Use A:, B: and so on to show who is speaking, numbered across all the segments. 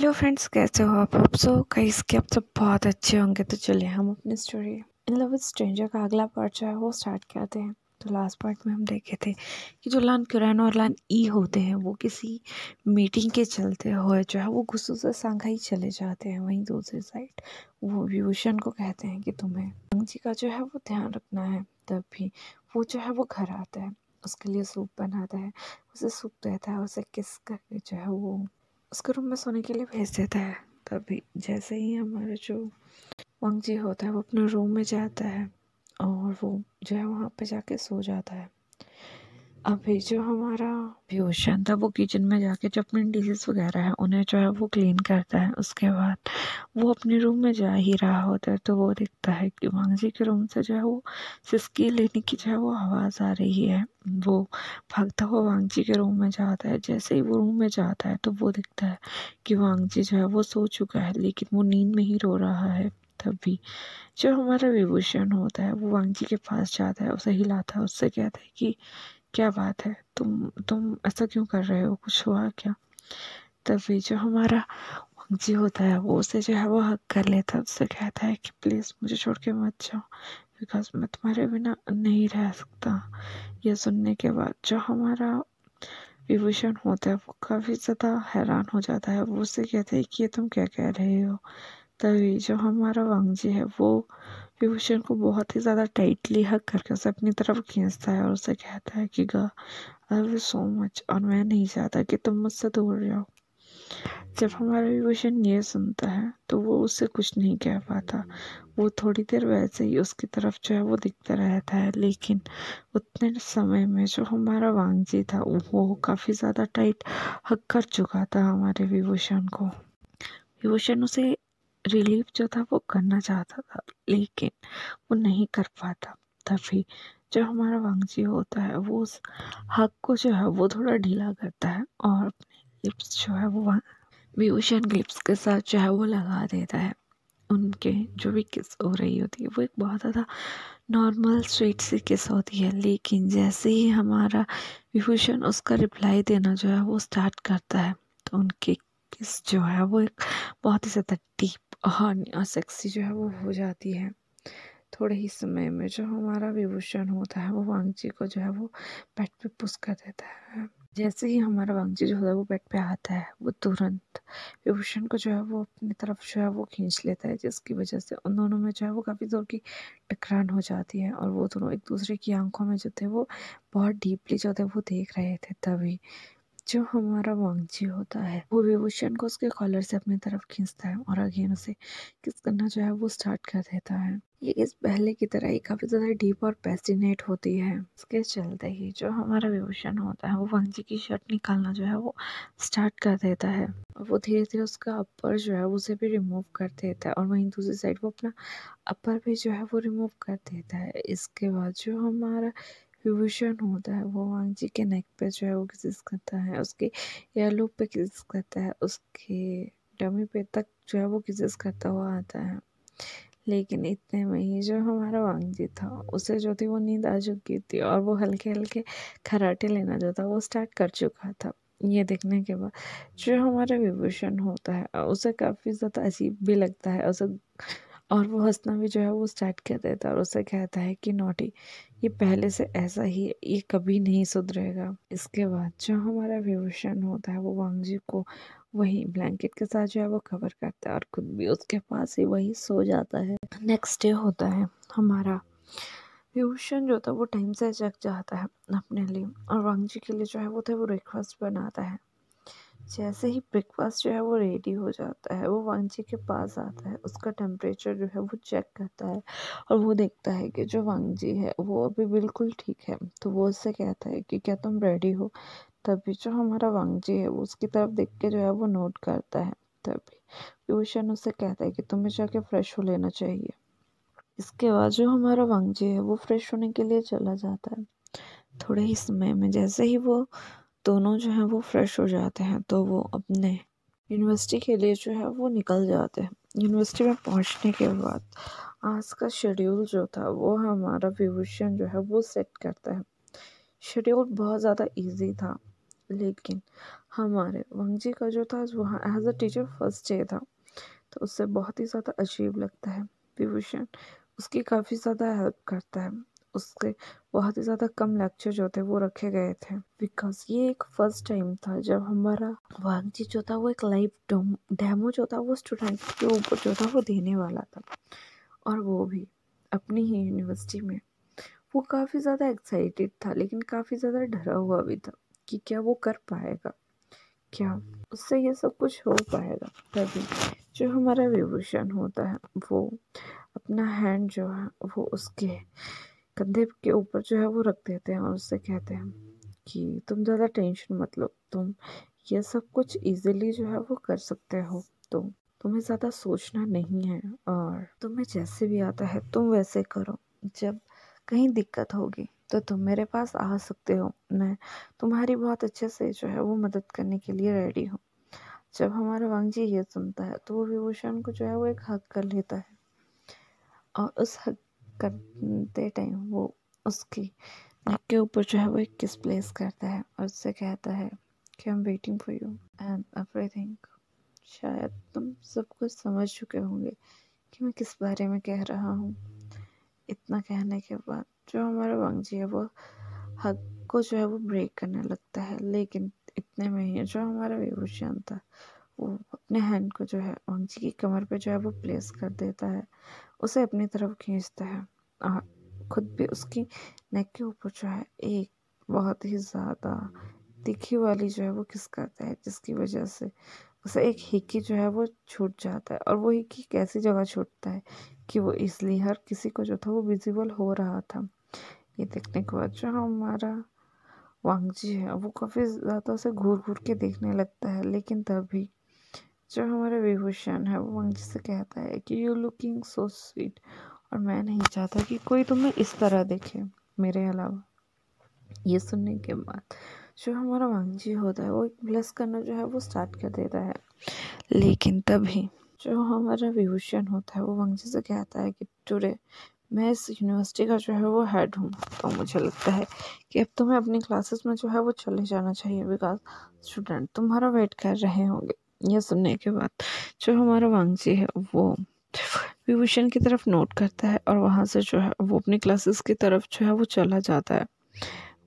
A: Hello friends, कैसे हो आप सो गाइस कि आप सब बहुत अच्छे होंगे। तो चलिए हम अपनी story in love with stranger का अगला पार्ट जो है वो स्टार्ट करते हैं। तो लास्ट पार्ट में हम देखे थे कि जो लान कुरैन और लान ई होते हैं वो किसी मीटिंग के चलते हुए जो है वो गुस्से से शंघाई चले जाते हैं। वहीं दूसरी साइड वो विभूषण को कहते हैं कि तुम्हें जी का जो है वो ध्यान रखना है। तब भी वो जो है वो घर आता है, उसके लिए सूप बनाता है, उसे सूप देता है, उसे किस करके जो है वो उसके रूम में सोने के लिए भेज देता है। तभी जैसे ही हमारा जो वांगजी होता है वो अपने रूम में जाता है और वो जो है वहाँ पे जाके सो जाता है। अभी जो हमारा भीषण था वो किचन में जाके जो अपने डिशेस वगैरह है उन्हें जो है वो क्लीन करता है। उसके बाद वो अपने रूम में जा ही रहा होता है तो वो देखता है कि वांगजी के रूम से जो है वो सिसकी लेने की जो है वो आवाज़ आ रही है। वो भागता हुआ वांगजी के रूम में जाता है। जैसे ही वो रूम में जाता है तो वो देखता है कि वांगजी जो है वो सो चुका है, लेकिन वो नींद में ही रो रहा है। तभी जो हमारा विभूषण होता है वो वांगजी के पास जाता है, उसे हिलाता है, उससे कहता है कि क्या बात है, तुम ऐसा क्यों कर रहे हो, कुछ हुआ क्या। तभी जो हमारा वांगजी होता है वो उसे जो है वो हक कर लेता है, उससे कहता है कि प्लीज़ मुझे छोड़ के मत जाओ, बिकॉज मैं तुम्हारे बिना नहीं रह सकता। यह सुनने के बाद जो हमारा विभूषण होता है वो काफ़ी ज़्यादा हैरान हो जाता है। वो उससे कहते हैं कि ये तुम क्या कह रहे हो। तभी जो हमारा वांगजी है वो विभूषण को बहुत ही ज़्यादा टाइटली हग करके उसे अपनी तरफ खींचता है और उसे कहता है कि गा I love you so much, और मैं नहीं चाहता कि तुम मुझसे दूर जाओ। जब हमारा विभूषण ये सुनता है तो वो उससे कुछ नहीं कह पाता। वो थोड़ी देर वैसे ही उसकी तरफ जो है वो दिखता रहता है, लेकिन उतने समय में जो हमारा वांगजी था वो काफ़ी ज़्यादा टाइट हग कर चुका था हमारे विभूषण को। विभूषण उसे रिलीफ जो था वो करना चाहता था, लेकिन वो नहीं कर पाता। तभी जो हमारा वांगजी होता है वो उस हक को जो है वो थोड़ा ढीला करता है और अपने लिप्स जो है वो विभूषण लिप्स के साथ जो है वो लगा देता है। उनके जो भी किस हो रही होती है वो एक बहुत ज़्यादा नॉर्मल स्वीट सी किस होती है, लेकिन जैसे ही हमारा विभूषण उसका रिप्लाई देना जो है वो स्टार्ट करता है तो उनकी किस जो है वो एक बहुत ही ज़्यादा डीप और सेक्सी जो है वो हो जाती है। थोड़े ही समय में जो हमारा विभूषण होता है वो वांगजी को जो है वो बेड पे पुश कर देता है। जैसे ही हमारा वांगजी जो है वो बेड पे आता है वो तुरंत विभूषण को जो है वो अपनी तरफ जो है वो खींच लेता है, जिसकी वजह से उन दोनों में जो है वो काफ़ी ज़ोर की टकरान हो जाती है और वो दोनों एक दूसरे की आंखों में जो थे वो बहुत डीपली जो थे वो देख रहे थे। तभी जो हमारा वांगजी होता है वो विभूषण को उसके कॉलर से अपनी तरफ खींचता है और अगेन उसे किस करना जो है वो स्टार्ट कर देता है। ये इस पहले की तरह ही काफ़ी ज़्यादा डीप और पैसिनेट होती है। इसके चलते ही जो हमारा विभूषण होता है वो वांगजी की शर्ट निकालना जो है वो स्टार्ट कर देता है और वो धीरे धीरे उसका अपर जो है उसे भी रिमूव कर देता है और वहीं दूसरी साइड वो अपना अपर भी जो है वो रिमूव कर देता है। इसके बाद जो हमारा विभूषण होता है वो वांगजी के नेक पे जो है वो किसिस करता है, उसके ईयरलोब पे किसिस करता है, उसके डमी पे तक जो है वो किसिस करता हुआ आता है। लेकिन इतने में ही जो हमारा वांगजी था उसे जो थी वो नींद आ चुकी थी और वो हल्के हल्के खर्राटे लेना जो था वो स्टार्ट कर चुका था। ये देखने के बाद जो हमारा विभूषण होता है उसे काफ़ी ज़्यादा अजीब भी लगता है उसे, और वो हंसना भी जो है वो स्टार्ट कर देता है और उसे कहता है कि नॉटी, ये पहले से ऐसा ही है, ये कभी नहीं सुधरेगा। इसके बाद जो हमारा विभूषण होता है वो वांगजी को वही ब्लैंकेट के साथ जो है वो कवर करता है और खुद भी उसके पास ही वही सो जाता है। नेक्स्ट डे होता है, हमारा विभूषण जो था वो टाइम से जग जाता है अपने लिए और वांगजी के लिए जो है वो थे वो ब्रेकफास्ट बनाता है। जैसे ही ब्रेकफास्ट जो है वो रेडी हो जाता है वो वांगजी के पास आता है, उसका टेम्परेचर जो है वो चेक करता है और वो देखता है कि जो वांगजी है वो अभी बिल्कुल ठीक है। तो वो उससे कहता है कि क्या तुम रेडी हो। तभी जो हमारा वांगजी है वो उसकी तरफ देख के जो है वो नोट करता है। तभी विभूषण उससे कहता है कि तुम्हें जाके फ्रेश हो लेना चाहिए। इसके बाद जो हमारा वांगजी है वो फ्रेश होने के लिए चला जाता है। थोड़े ही समय में जैसे ही वो दोनों जो हैं वो फ्रेश हो जाते हैं तो वो अपने यूनिवर्सिटी के लिए जो है वो निकल जाते हैं। यूनिवर्सिटी में पहुंचने के बाद आज का शेड्यूल जो था वो हमारा विभूषण जो है वो सेट करता है। शेड्यूल बहुत ज़्यादा इजी था, लेकिन हमारे वांगजी का जो था वहाँ as a teacher first day था, तो उससे बहुत ही ज़्यादा अजीब लगता है। विभूषण उसकी काफ़ी ज़्यादा हेल्प करता है, उसके बहुत ही ज़्यादा कम लेक्चर जो थे वो रखे गए थे, बिकॉज ये एक फर्स्ट टाइम था जब हमारा वांगजी जो था वो एक लाइव डेमो जो था वो स्टूडेंट के ऊपर जो था वो देने वाला था, और वो भी अपनी ही यूनिवर्सिटी में। वो काफ़ी ज़्यादा एक्साइटेड था, लेकिन काफ़ी ज़्यादा डरा हुआ भी था कि क्या वो कर पाएगा, क्या उससे ये सब कुछ हो पाएगा। तभी जो हमारा विभूषण होता है वो अपना हैंड जो है वो उसके कंधे के ऊपर जो है वो रख देते हैं और उससे कहते हैं कि तुम ज़्यादा टेंशन मत लो, तुम ये सब कुछ इजीली जो है वो कर सकते हो, तो तुम्हें ज़्यादा सोचना नहीं है और तुम्हें जैसे भी आता है तुम वैसे करो। जब कहीं दिक्कत होगी तो तुम मेरे पास आ सकते हो, मैं तुम्हारी बहुत अच्छे से जो है वो मदद करने के लिए रेडी हूँ। जब हमारा वांगजी ये सुनता है तो वो विभूषण को जो है वो एक हक कर लेता है, और उस हक करते टाइम वो उसकी नेक के ऊपर जो है वो एक किस प्लेस करता है और उससे कहता है कि I am waiting for you and everything. शायद तुम सब कुछ समझ चुके होंगे कि मैं किस बारे में कह रहा हूँ। इतना कहने के बाद जो हमारा वांगजी है वो हक को जो है वो ब्रेक करने लगता है, लेकिन इतने में ही जो हमारा विभूषण था वो अपने हैंड को जो है वांगजी की कमर पे जो है वो प्लेस कर देता है, उसे अपनी तरफ खींचता है और खुद भी उसकी नेक के ऊपर जो है एक बहुत ही ज़्यादा तीखी वाली जो है वो किस करता है, जिसकी वजह से उसे एक हिक्की जो है वो छूट जाता है। और वो हिक्की कैसी जगह छूटता है कि वो इसलिए हर किसी को जो था वो विजिबल हो रहा था। ये देखने के बाद जो हमारा वांगजी है वो काफ़ी ज़्यादा उसे घूर घूर के देखने लगता है, लेकिन तभी जो हमारा विभूषण है वो वांगजी से कहता है कि यू लुकिंग सो स्वीट, और मैं नहीं चाहता कि कोई तुम्हें इस तरह देखे मेरे अलावा। ये सुनने के बाद जो हमारा वांगजी होता है वो एक ब्लेस करना जो है वो स्टार्ट कर देता है, लेकिन तभी जो हमारा विभूषण होता है वो वांगजी से कहता है कि टुडे मैं इस यूनिवर्सिटी का जो है वो हेड हूँ, तो मुझे लगता है कि अब तुम्हें अपनी क्लासेस में जो है वो चले जाना चाहिए, बिकॉज स्टूडेंट तुम्हारा वेट कर रहे होंगे। यह सुनने के बाद जो हमारा वांगजी है वो विभूषण की तरफ नोट करता है और वहाँ से जो है वो अपनी क्लासेस की तरफ जो है वो चला जाता है।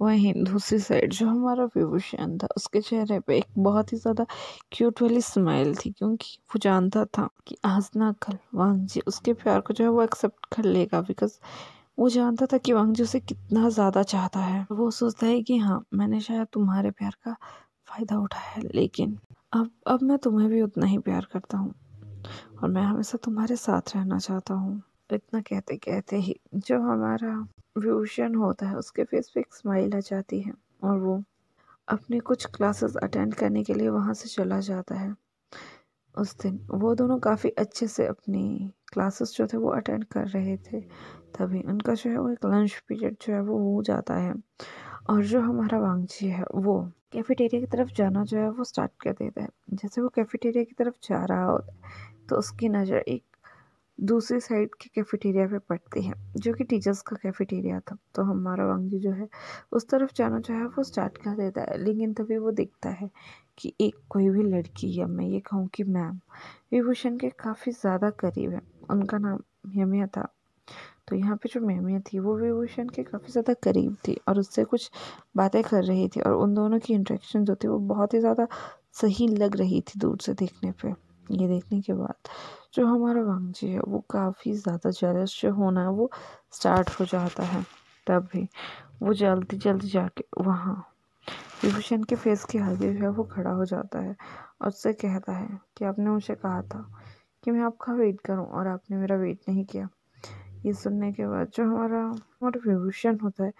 A: वहीं दूसरी साइड जो हमारा विभूषण था उसके चेहरे पे एक बहुत ही ज़्यादा क्यूट वाली स्माइल थी, क्योंकि वो जानता था कि आज ना कल वांगजी उसके प्यार को जो है वो एक्सेप्ट कर लेगा, बिकॉज वो जानता था कि वांगजी उसे कितना ज़्यादा चाहता है। वो सोचता है कि हाँ मैंने शायद तुम्हारे प्यार का फ़ायदा उठाया है, लेकिन अब मैं तुम्हें भी उतना ही प्यार करता हूँ और मैं हमेशा तुम्हारे साथ रहना चाहता हूँ। इतना कहते कहते ही जो हमारा विभूषण होता है उसके फेस पे एक स्माइल आ जाती है और वो अपने कुछ क्लासेस अटेंड करने के लिए वहाँ से चला जाता है। उस दिन वो दोनों काफ़ी अच्छे से अपनी क्लासेस जो थे वो अटेंड कर रहे थे, तभी उनका जो है वो एक लंच पीरियड जो है वो हो जाता है और जो हमारा वांगजी है वो कैफेटेरिया की तरफ जाना जो है वो स्टार्ट कर देता है। जैसे वो कैफेटेरिया की तरफ जा रहा होता है तो उसकी नज़र एक दूसरी साइड के कैफेटेरिया पे पड़ती है जो कि टीचर्स का कैफेटेरिया था, तो हमारा वांगजी जो है उस तरफ जाना जो है वो स्टार्ट कर देता है, लेकिन तभी वो दिखता है कि एक कोई भी लड़की, या मैं ये कहूँ कि मैम विभूषण के काफ़ी ज़्यादा करीब है, उनका नाम मेमिया था। तो यहाँ पे जो मेमिया थी वो विभूषण के काफ़ी ज़्यादा करीब थी और उससे कुछ बातें कर रही थी, और उन दोनों की इंटरेक्शन जो थी वो बहुत ही ज़्यादा सही लग रही थी दूर से देखने पे। ये देखने के बाद जो हमारा वांगजी है वो काफ़ी ज़्यादा जेलस जो होना है वो स्टार्ट हो जाता है। तब भी वो जल्दी जल्दी जाके वहाँ विभूषण के फेस के आगे जो है वो खड़ा हो जाता है और उससे कहता है कि आपने मुझे कहा था कि मैं आपका वेट करूं और आपने मेरा वेट नहीं किया। ये सुनने के बाद जो हमारा विभूषण होता है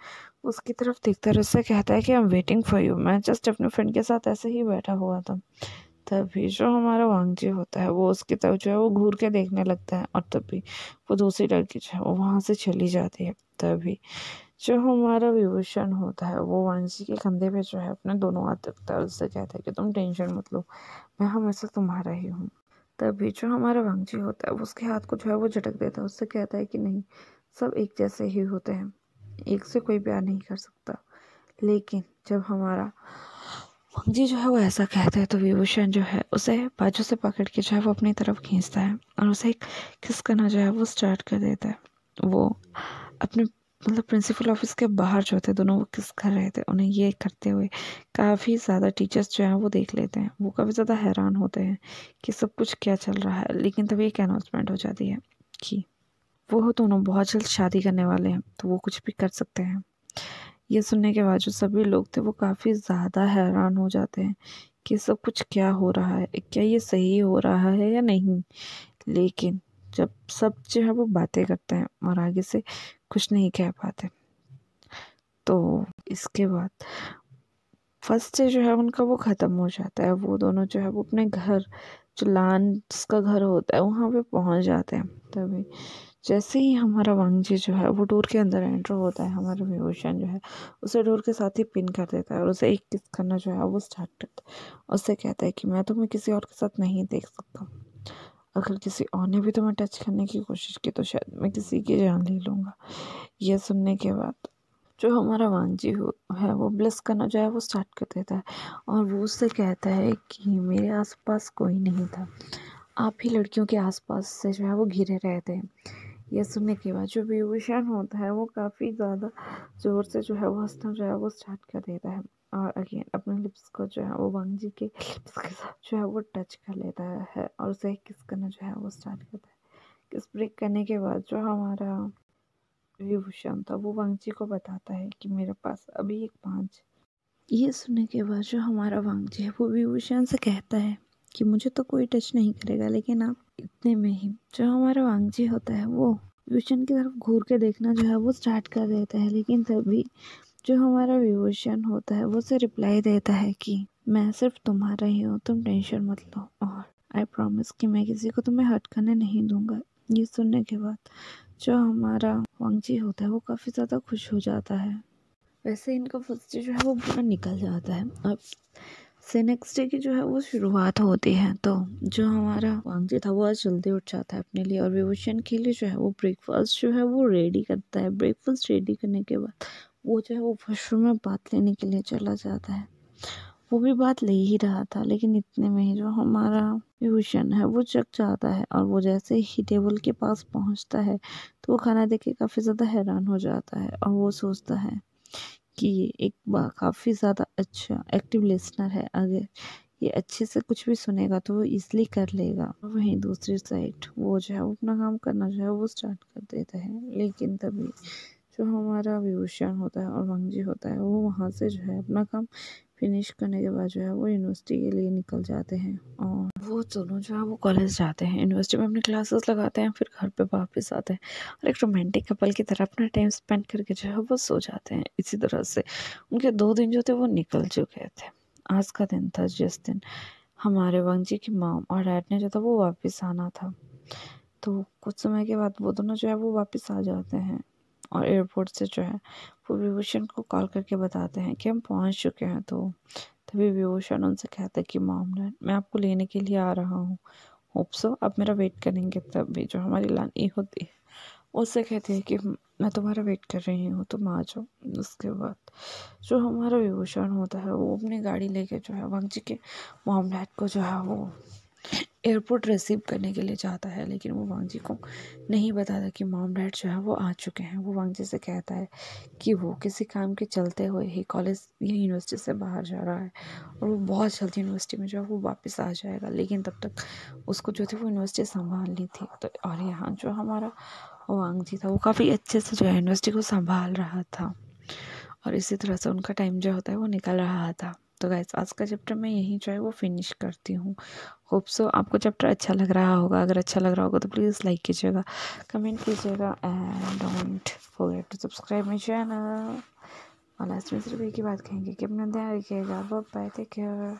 A: उसकी तरफ देखता है, उससे कहता है कि I am waiting for you, मैं जस्ट अपने फ्रेंड के साथ ऐसे ही बैठा हुआ था। तभी जो हमारा वांगजी होता है वो उसकी तरफ जो है वो घूर के देखने लगता है और तभी वो दूसरी लड़की जो है वो वहाँ से चली जाती है। तभी जो हमारा विभूषण होता है वो वांगजी के कंधे पे जो है अपने दोनों हाथ रखता है और उससे कहता है कि तुम टेंशन मत लो, मैं हमेशा तुम्हारा ही हूँ। तभी जो हमारा वांगजी होता है वो उसके हाथ को जो है वो झटक देता है, उससे कहता है कि नहीं, सब एक जैसे ही होते हैं, एक से कोई प्यार नहीं कर सकता। लेकिन जब हमारा वांग जी जो है वो ऐसा कहते हैं तो विभूषण जो है उसे बाजू से पकड़ के जो है वो अपनी तरफ खींचता है और उसे एक किस करना जो है वो स्टार्ट कर देता है। वो अपने मतलब प्रिंसिपल ऑफिस के बाहर जो थे दोनों वो किस कर रहे थे, उन्हें ये करते हुए काफ़ी ज़्यादा टीचर्स जो हैं वो देख लेते हैं। वो काफ़ी ज़्यादा हैरान होते हैं कि सब कुछ क्या चल रहा है, लेकिन तभी एक अनाउंसमेंट हो जाती है कि वो दोनों बहुत जल्द शादी करने वाले हैं, तो वो कुछ भी कर सकते हैं। ये सुनने के बाद जो सभी लोग थे वो काफ़ी ज़्यादा हैरान हो जाते हैं कि सब कुछ क्या हो रहा है, क्या ये सही हो रहा है या नहीं। लेकिन जब सब जो है वो बातें करते हैं और आगे से कुछ नहीं कह पाते, तो इसके बाद फर्स्ट डे जो है उनका वो ख़त्म हो जाता है। वो दोनों जो है वो अपने घर, जो लांस का घर होता है वहाँ पे पहुँच जाते हैं। तभी जैसे ही हमारा वांगजी जो है वो डोर के अंदर एंटर होता है, हमारा विभूषण जो है उसे डोर के साथ ही पिन कर देता है और उसे एक किस करना जो है वो स्टार्ट करता है। उससे कहता है कि मैं तुम्हें किसी और के साथ नहीं देख सकता, अगर किसी और ने भी तुम्हें टच करने की कोशिश की तो शायद मैं किसी की जान ले लूँगा। यह सुनने के बाद जो हमारा वांगजी है वो ब्लेस करना जो है वो स्टार्ट कर देता है और वो उससे कहता है कि मेरे आसपास कोई नहीं था, आप ही लड़कियों के आसपास से जो है वो घिरे रहते हैं। यह सुनने के बाद जो विभूषण होता है वो काफ़ी ज़्यादा ज़ोर से जो है वो हंसना जो है वो स्टार्ट कर देता है और अगेन अपने लिप्स को जो है वो वांगजी के लिप्स के साथ जो है वो टच कर लेता है और उसे किस करना जो है वो स्टार्ट करता है। किस ब्रेक करने के बाद जो हमारा विभूषण था वो वांगजी को बताता है कि मेरे पास अभी एक 5। ये सुनने के बाद जो हमारा वांगजी है वो विभूषण से कहता है कि मुझे तो कोई टच नहीं करेगा, लेकिन आप इतने में ही जो हमारा वांगजी होता है वो विभूषण की तरफ घूर के देखना जो है वो स्टार्ट कर देता है। लेकिन तभी जो हमारा विभूषण होता है वो उसे रिप्लाई देता है कि मैं सिर्फ तुम्हारा ही हूँ, तुम टेंशन मत लो और आई प्रॉमिस कि मैं किसी को तुम्हें हर्ट करने नहीं दूंगा। ये सुनने के बाद जो हमारा वांगजी होता है वो काफ़ी ज़्यादा खुश हो जाता है। वैसे इनका फर्स्ट डे जो है वो पूरा निकल जाता है। अब से नेक्स्ट डे की जो है वो शुरुआत होती है। तो जो हमारा वांगजी था वो आज जल्दी उठ जाता है अपने लिए और विभूषण के लिए जो है वो ब्रेकफास्ट जो है वो रेडी करता है। ब्रेकफास्ट रेडी करने के बाद वो जो है वो वॉशरूम में बात लेने के लिए चला जाता है। वो भी बात ले ही रहा था, लेकिन इतने में ही जो हमारा विभूषण है वो जग जाता है और वो जैसे ही टेबल के पास पहुंचता है तो वो खाना देख के काफ़ी ज़्यादा हैरान हो जाता है और वो सोचता है कि ये एक काफ़ी ज़्यादा अच्छा एक्टिव लिसनर है, अगर ये अच्छे से कुछ भी सुनेगा तो वो ईज़िली कर लेगा। वहीं दूसरी साइड वो जो है वो अपना काम करना जो है वो स्टार्ट कर देता है। लेकिन तभी जो हमारा विभूषण होता है और वांगजी होता है वो वहाँ से जो है अपना काम फिनिश करने के बाद जो है वो यूनिवर्सिटी के लिए निकल जाते हैं और वो दोनों जो है वो कॉलेज जाते हैं, यूनिवर्सिटी में अपनी क्लासेस लगाते हैं, फिर घर पे वापस आते हैं और एक रोमांटिक कपल की तरह अपना टाइम स्पेंड करके जो है वो सो जाते हैं। इसी तरह से उनके 2 दिन जो थे वो निकल चुके थे। आज का दिन था जिस दिन हमारे वांगजी की मॉम और डैड ने जो था वो वापस आना था। तो कुछ समय के बाद वो दोनों जो है वो वापस आ जाते हैं और एयरपोर्ट से जो है वो विभूषण को कॉल करके बताते हैं कि हम पहुंच चुके हैं। तो तभी विभूषण उनसे कहता है कि मॉम डैड मैं आपको लेने के लिए आ रहा हूँ, होप सो आप मेरा वेट करेंगे। तभी जो हमारी लानी होती है उससे कहती है कि मैं तुम्हारा वेट कर रही हूँ, तुम आ जाओ। उसके बाद जो हमारा विभूषण होता है वो अपनी गाड़ी लेके जो है वांगजी के मॉम डैड को जो है वो एयरपोर्ट रिसीव करने के लिए जाता है। लेकिन वो वांगजी को नहीं बताता कि मॉम डैड जो है वो आ चुके हैं। वो वांगजी से कहता है कि वो किसी काम के चलते हुए ही कॉलेज या यूनिवर्सिटी से बाहर जा रहा है और वो बहुत जल्दी यूनिवर्सिटी में जो है वो वापस आ जाएगा, लेकिन तब तक उसको जो थी वो यूनिवर्सिटी संभालनी थी। तो और यहाँ जो हमारा वांगजी था वो काफ़ी अच्छे से जो है यूनिवर्सिटी को संभाल रहा था और इसी तरह से उनका टाइम जो होता है वो निकल रहा था। तो गाइस आज का चैप्टर मैं यहीं जो है वो फिनिश करती हूँ। होप सो आपको चैप्टर अच्छा लग रहा होगा। अगर अच्छा लग रहा होगा तो प्लीज़ लाइक कीजिएगा, कमेंट कीजिएगा and don't forget to subscribe my channel. और लास्ट में सिर्फ एक ही बात कहेंगे कि अपना ध्यान रखिएगा। Bye, take care.